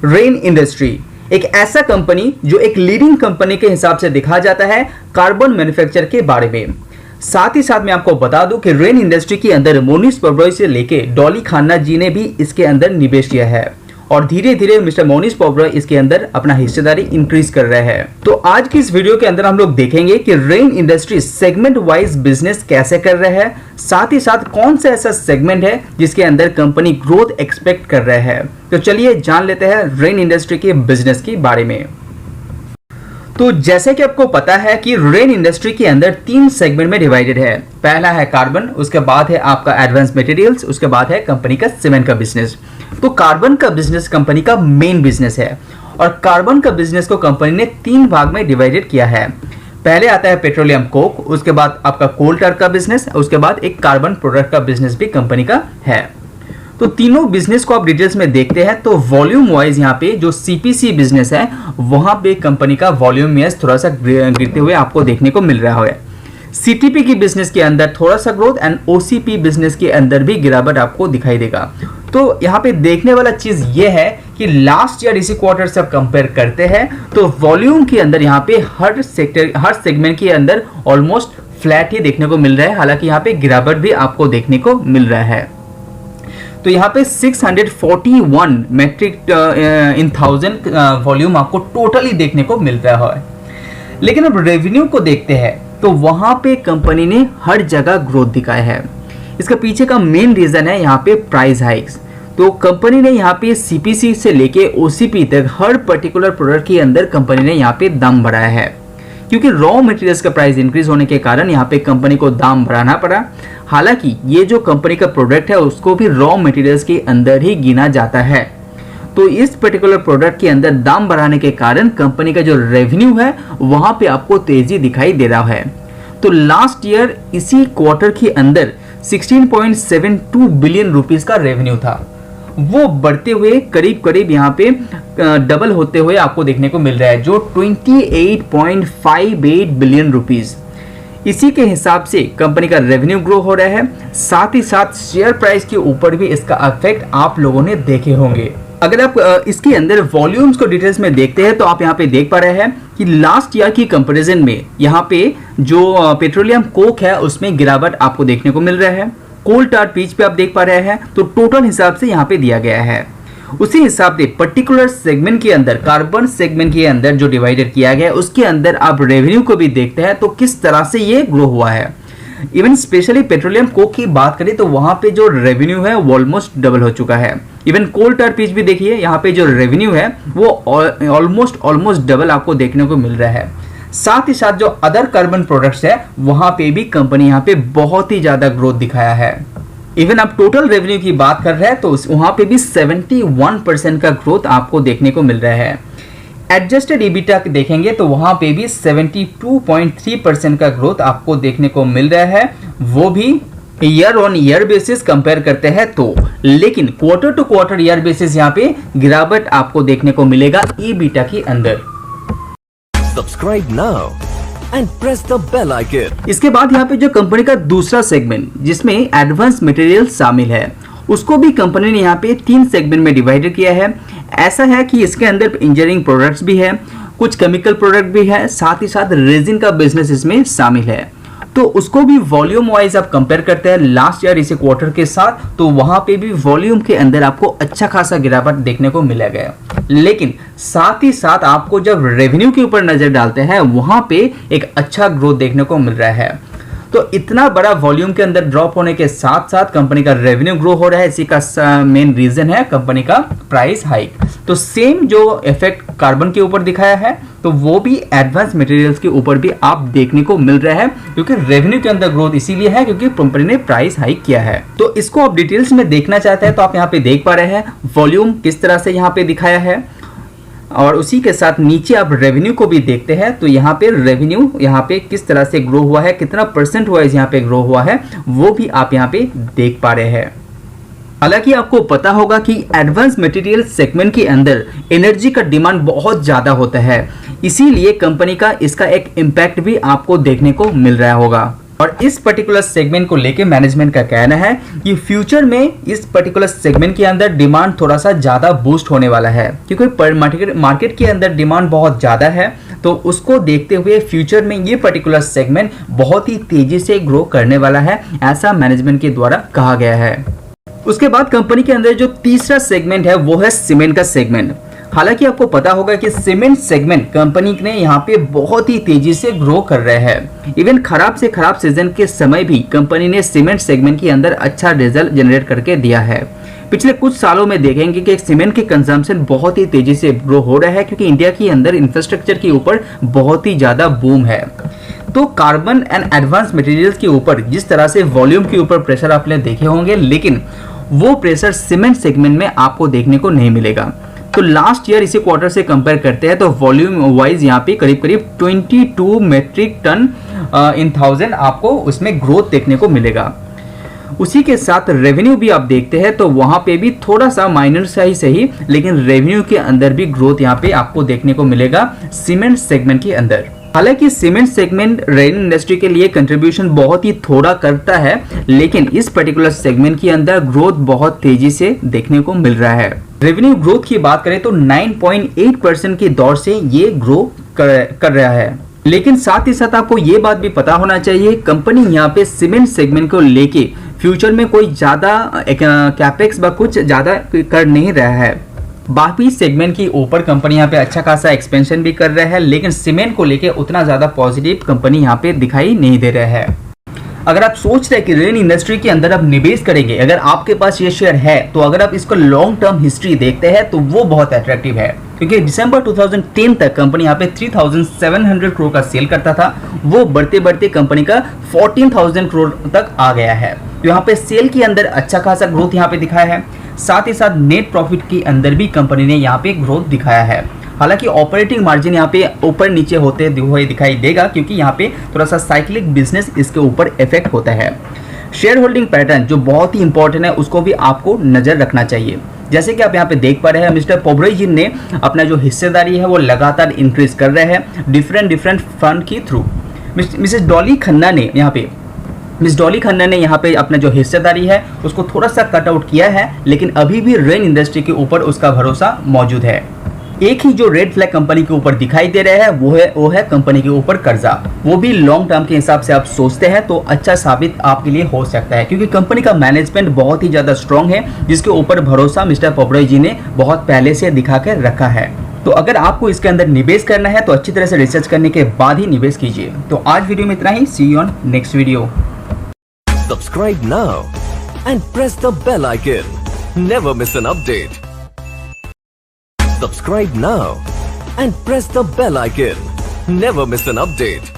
Rain industry एक ऐसा company जो एक लीडिंग कंपनी के हिसाब से दिखा जाता है कार्बन मैन्युफैक्चर के बारे में। साथ ही साथ मैं आपको बता दूं कि रेन इंडस्ट्री के अंदर मोनिश पॉबरॉय से लेके डॉली खन्ना जी ने भी इसके अंदर निवेश किया है और धीरे धीरे मिस्टर मोनिश पॉबरॉय इसके अंदर अपना हिस्सेदारी इंक्रीज कर रहे हैं। तो आज की इस वीडियो के अंदर हम लोग देखेंगे कि rain industry segment wise business कैसे कर रहे हैं, साथ ही साथ कौन सा ऐसा सेगमेंट है जिसके अंदर कंपनी ग्रोथ एक्सपेक्ट कर रहे हैं। तो चलिए जान लेते हैं रेन इंडस्ट्री के बिजनेस के बारे में। तो जैसे कि आपको पता है कि रेन इंडस्ट्री के अंदर 3 सेगमेंट में डिवाइडेड है। पहला है कार्बन, उसके बाद है आपका एडवांस मटेरियल्स, उसके बाद है कंपनी का सीमेंट का बिजनेस। तो कार्बन का बिजनेस कंपनी का मेन बिजनेस है और कार्बन का बिजनेस को कंपनी ने 3 भाग में डिवाइडेड किया है। पहले आता है पेट्रोलियम कोक, उसके बाद आपका कोल tar का बिजनेस, उसके बाद एक कार्बन प्रोडक्ट का बिजनेस भी कंपनी का है। तो तीनों बिजनेस को आप डिटेल्स में देखते हैं तो वॉल्यूम वाइज यहाँ पे जो सीपीसी बिजनेस है वहां पे कंपनी का वॉल्यूम में थोड़ा सा गिरते हुए आपको देखने को मिल रहा है। सीटीपी की बिजनेस के अंदर थोड़ा सा ग्रोथ एंड ओसीपी बिजनेस के अंदर भी गिरावट आपको दिखाई देगा। तो यहाँ पे देखने वाला चीज ये है कि लास्ट ईयर इसी क्वार्टर से आप कंपेयर करते हैं तो वॉल्यूम के अंदर यहाँ पे हर सेगमेंट के अंदर ऑलमोस्ट फ्लैट ही देखने को मिल रहा है, हालांकि यहाँ पे गिरावट भी आपको देखने को मिल रहा है। तो यहाँ पे 641 मेट्रिक इन 1000 वॉल्यूम आपको टोटली देखने को मिल रहा है। लेकिन अब रेवेन्यू को देखते हैं तो वहां पे कंपनी ने हर जगह ग्रोथ दिखाया है। इसका पीछे का मेन रीजन है यहाँ पे प्राइस हाइक्स। तो कंपनी ने यहाँ पे सीपीसी से लेके ओसीपी तक हर पर्टिकुलर प्रोडक्ट के अंदर कंपनी ने यहाँ पे दाम बढ़ाया है, क्योंकि रॉ मटेरियल्स का प्राइस इंक्रीज होने के कारण यहाँ पे कंपनी को दाम बढ़ाना पड़ा। हालांकि ये जो कंपनी का प्रोडक्ट है उसको भी रॉ मटेरियल्स के अंदर ही गिना जाता है। तो इस पर्टिकुलर प्रोडक्ट के अंदर दाम बढ़ाने के कारण कंपनी का जो रेवेन्यू है वहां पे आपको तेजी दिखाई दे रहा है। तो लास्ट ईयर इसी क्वार्टर के अंदर 16.72 बिलियन रुपीस का रेवेन्यू था, वो बढ़ते हुए करीब करीब यहाँ पे डबल होते हुए आपको देखने को मिल रहा है, जो 28.58 बिलियन रुपीस। इसी के हिसाब से कंपनी का रेवेन्यू ग्रो हो रहा है। साथ ही साथ शेयर प्राइस के ऊपर भी इसका इफेक्ट आप लोगों ने देखे होंगे। अगर आप इसके अंदर वॉल्यूम्स को डिटेल्स में देखते हैं तो आप यहाँ पे देख पा रहे हैं कि लास्ट ईयर की कंपैरिजन में यहाँ पे जो पेट्रोलियम कोक है उसमें गिरावट आपको देखने को मिल रहा है। कोल tar पीच पे आप देख पा रहे हैं तो टोटल हिसाब से यहाँ पे दिया गया है। उसी हिसाब से पर्टिकुलर सेगमेंट के अंदर कार्बन सेगमेंट के अंदर जो डिवाइडेड किया गया है उसके अंदर आप रेवेन्यू को भी देखते हैं तो किस तरह से ये ग्रो हुआ है। इवन स्पेशली पेट्रोलियम कोक की बात करें तो वहां पे जो रेवेन्यू है वो ऑलमोस्ट डबल हो चुका है। इवन कोल tar पीच भी देखिए, यहाँ पे जो रेवेन्यू है वो ऑलमोस्ट डबल आपको देखने को मिल रहा है। साथ ही साथ जो अदर कार्बन प्रोडक्ट्स है वहां पे भी कंपनी यहाँ पे बहुत ही ज्यादा ग्रोथ दिखाया है। इवन आप टोटल रेवेन्यू की बात कर रहे हैं तो वहां पे भी 71% का ग्रोथ आपको देखने को मिल रहा है। एडजस्टेड ईबिटा देखेंगे तो वहां पे भी 72.3% का ग्रोथ आपको देखने को मिल रहा है, वो भी year on year basis compare करते हैं तो। लेकिन quarter to quarter year basis यहाँ पे गिरावट आपको देखने को मिलेगा ईबिटा के अंदर। Subscribe now and press the bell icon. इसके बाद यहाँ पे जो कंपनी का दूसरा सेगमेंट जिसमें एडवांस मटेरियल शामिल है उसको भी कंपनी ने यहाँ पे 3 सेगमेंट में डिवाइडेड किया है। ऐसा है कि इसके अंदर इंजीनियरिंग प्रोडक्ट्स भी है, कुछ केमिकल प्रोडक्ट भी है, साथ ही साथ रेजिन का बिजनेस इसमें शामिल है। तो उसको भी वॉल्यूम वाइज आप कंपेयर करते हैं लास्ट ईयर इसे क्वार्टर के साथ तो वहां पे भी वॉल्यूम के अंदर आपको अच्छा खासा गिरावट देखने को मिला गया। लेकिन साथ ही साथ आपको जब रेवेन्यू के ऊपर नजर डालते हैं वहां पे एक अच्छा ग्रोथ देखने को मिल रहा है। तो इतना बड़ा वॉल्यूम के अंदर ड्रॉप होने के साथ साथ कंपनी का रेवेन्यू ग्रो हो रहा है, इसी का मेन रीजन है कंपनी का प्राइस हाइक। तो सेम जो इफेक्ट कार्बन के ऊपर दिखाया है तो वो भी एडवांस मटेरियल्स के ऊपर भी आप देखने को मिल रहा है, क्योंकि रेवेन्यू के अंदर ग्रोथ इसीलिए है क्योंकि कंपनी ने प्राइस हाइक किया है। तो इसको आप डिटेल्स में देखना चाहते हैं तो आप यहाँ पे देख पा रहे हैं वॉल्यूम किस तरह से यहाँ पे दिखाया है और उसी के साथ नीचे आप रेवेन्यू को भी देखते हैं तो यहाँ पे रेवेन्यू यहाँ पे किस तरह से ग्रो हुआ है, कितना परसेंट वाइज यहाँ पे ग्रो हुआ है वो भी आप यहाँ पे देख पा रहे हैं। हालांकि आपको पता होगा कि एडवांस मटेरियल सेगमेंट के अंदर एनर्जी का डिमांड बहुत ज़्यादा होता है, इसीलिए कंपनी का इसका एक इम्पैक्ट भी आपको देखने को मिल रहा होगा। और इस पर्टिकुलर सेगमेंट को लेके मैनेजमेंट का कहना है कि फ्यूचर में इस पर्टिकुलर सेगमेंट के अंदर डिमांड थोड़ा सा ज़्यादा बूस्ट होने वाला है, क्योंकि मार्केट के अंदर डिमांड बहुत ज़्यादा है। तो उसको देखते हुए फ्यूचर में ये पर्टिकुलर सेगमेंट बहुत ही तेज़ी से ग्रो करने वाला है, ऐसा मैनेजमेंट के द्वारा कहा गया है। उसके बाद कंपनी के अंदर जो तीसरा सेगमेंट है वो है सीमेंट का सेगमेंट। हालांकि आपको पता होगा कि सीमेंट सेगमेंट कंपनी ने यहाँ पे बहुत ही तेजी से ग्रो कर रहे हैं। इवन खराब से खराब सीजन के समय भी कंपनी ने सीमेंट सेगमेंट के अंदर अच्छा रिजल्ट जनरेट करके दिया है। पिछले कुछ सालों में देखेंगे कि सीमेंट की कंजम्पशन बहुत ही तेजी से ग्रो हो रहा है, क्योंकि इंडिया के अंदर इंफ्रास्ट्रक्चर के ऊपर बहुत ही ज्यादा बूम है। तो कार्बन एंड एडवांस मटेरियल्स के ऊपर जिस तरह से वॉल्यूम के ऊपर प्रेशर आपने देखे होंगे, लेकिन वो प्रेशर सीमेंट सेगमेंट में आपको देखने को नहीं मिलेगा। तो लास्ट ईयर इसी क्वार्टर से कंपेयर करते हैं तो वॉल्यूम वाइज यहाँ पे करीब करीब 22 मेट्रिक टन इन 1000 आपको उसमें ग्रोथ देखने को मिलेगा। उसी के साथ रेवेन्यू भी आप देखते हैं तो वहां पे भी थोड़ा सा माइनर सा ही सही, लेकिन रेवेन्यू के अंदर भी ग्रोथ यहाँ पे आपको देखने को मिलेगा सीमेंट सेगमेंट के अंदर। हालांकि सीमेंट सेगमेंट रेन इंडस्ट्री के लिए कंट्रीब्यूशन बहुत ही थोड़ा करता है, लेकिन इस पर्टिकुलर सेगमेंट के अंदर ग्रोथ बहुत तेजी से देखने को मिल रहा है। रेवेन्यू ग्रोथ की बात करें तो 9.8% की दौर से ये ग्रो कर रहा है। लेकिन साथ ही साथ आपको ये बात भी पता होना चाहिए, कंपनी यहाँ पे सीमेंट सेगमेंट को लेके फ्यूचर में कोई ज्यादा कैपेक्स व कुछ ज्यादा कर नहीं रहा है। बाकी सेगमेंट की ऊपर कंपनी यहाँ पे अच्छा खासा एक्सपेंशन भी कर रहा है, लेकिन सीमेंट को लेके उतना ज्यादा पॉजिटिव कंपनी यहाँ पे दिखाई नहीं दे रहा है। अगर आप सोच रहे हैं कि रेन इंडस्ट्री के अंदर आप निवेश करेंगे, अगर आपके पास ये शेयर है तो अगर आप इसको लॉन्ग टर्म हिस्ट्री देखते हैं तो वो बहुत अट्रैक्टिव है, क्योंकि दिसंबर 2010 तक कंपनी यहाँ पे 3700 करोड़ का सेल करता था, वो बढ़ते बढ़ते कंपनी का 14,000 करोड़ तक आ गया है। तो यहाँ पे सेल के अंदर अच्छा खासा ग्रोथ यहाँ पे दिखाया है, साथ ही साथ नेट प्रॉफिट के अंदर भी कंपनी ने यहाँ पे ग्रोथ दिखाया है। हालांकि ऑपरेटिंग मार्जिन यहाँ पे ऊपर नीचे होते हुए दिखाई देगा, क्योंकि यहाँ पे थोड़ा सा साइक्लिक बिजनेस इसके ऊपर इफेक्ट होता है। शेयर होल्डिंग पैटर्न जो बहुत ही इंपॉर्टेंट है, उसको भी आपको नजर रखना चाहिए। जैसे कि आप यहाँ पे देख पा रहे हैं, मिस्टर पोब्रोई जी ने अपना जो हिस्सेदारी है वो लगातार इंक्रीज कर रहे हैं डिफरेंट फंड के थ्रू। मिस डॉली खन्ना ने यहाँ पे अपना जो हिस्सेदारी है उसको थोड़ा सा कट आउट किया है, लेकिन अभी भी रेन इंडस्ट्री के ऊपर उसका भरोसा मौजूद है। एक ही जो रेड फ्लैग कंपनी के ऊपर दिखाई दे रहा है वो है कंपनी के ऊपर कर्जा। वो भी लॉन्ग टर्म के हिसाब से आप सोचते हैं तो अच्छा साबित आपके लिए हो सकता है, क्योंकि कंपनी का मैनेजमेंट बहुत ही ज्यादा स्ट्रांग है, जिसके ऊपर भरोसा मिस्टर पोब्रोई जी ने बहुत पहले से दिखा कर रखा है। तो अगर आपको इसके अंदर निवेश करना है तो अच्छी तरह से रिसर्च करने के बाद ही निवेश कीजिए। तो आज वीडियो में इतना ही। See you on next video. Subscribe now and press the bell icon. Never miss an update. Subscribe now and press the bell icon. Never miss an update.